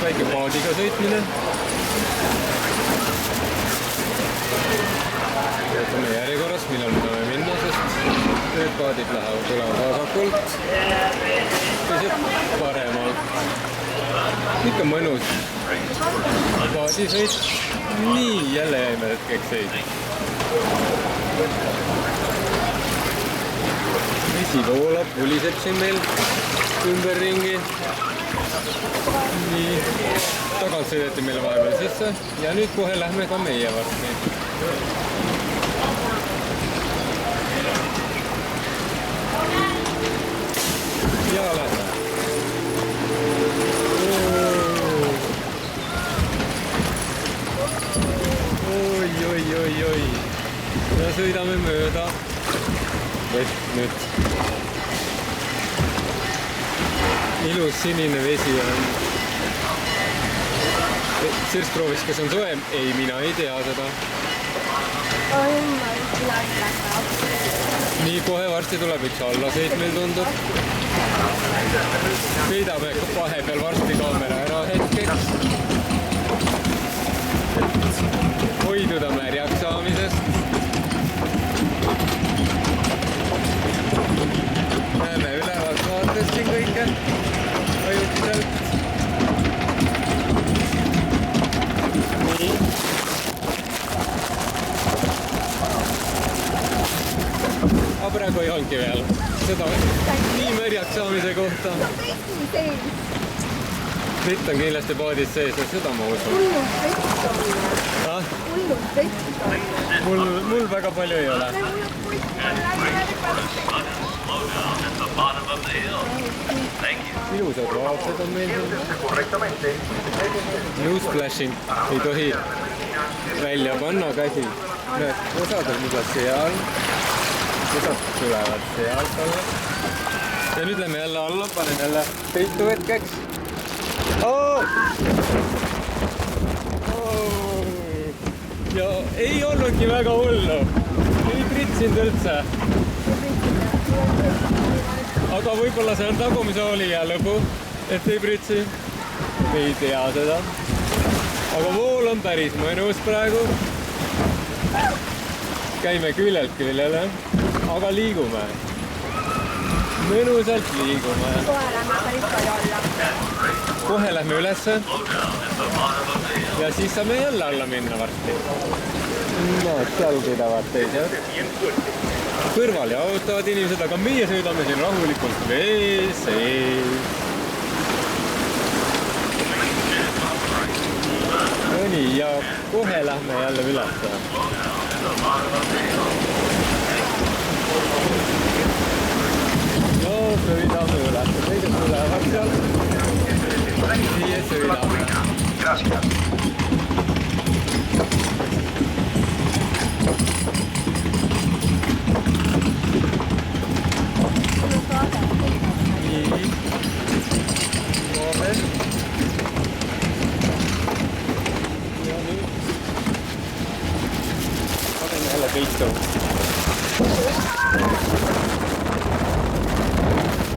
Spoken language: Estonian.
väike paadiga sõitmine. Võtame järjekorras, millal me tahame minna, sest need paadid tulevad vasakult, teised paremalt. Ikka mõnus paadisõit. Nii, jälle jäime hetkeks seid. Vesi voolab, vuliseb siin meil ümberringi. Nii, tagant sõideti meile vahepeal sisse ja nüüd kohe lähme ka meie varsti. Ja lähme. Oi. Ja sõidame mööda vett nüüd. Ilus sinine vesi on. Sirs proovis, kas on soe? Ei, mina ei tea seda. Nii, kohe varsti tuleb üks allasõit meil tundub. Sõidame vahepeal varsti kaamera ära hetkeks. Hoiduda märjaks saamisest. Näeme ülevalt vaatest siin kõike ajutiselt. Nii. Aga praegu ei olnudki veel seda nii märjaks saamise kohta. Vett on kindlasti paadis sees, seda ma usun. Mul väga palju ei ole. Ilusad vaated on meil. No splashing. Ei tohi välja panna käsi. Näed, osad on mida seal. Osad tulevad sealt alla. Ja nüüd lähme jälle alla, panen jälle peitu hetkeks. Ja ei olnudki väga hullu. Ei pritsinud üldse. Aga võib-olla see on tagumise olija lõbu, et ei pritsi. Ei tea seda. Aga vool on päris mõnus praegu. Käime küljelt küljele, aga liigume. Mõnusalt liigume. Kohe lähme päris palju alla. Kohe lähme ülesse. Ja siis saame jälle alla minna varsti. No, seal sõidavad teised. Kõrval jaotavad inimesed, aga meie sõidame siin rahulikult vee sees. No nii, ja kohe lähme jälle ülesse. No, sõidame ülesse. Teised tulevad seal. Siia sõidame. Ja nüüd panen jälle peitu.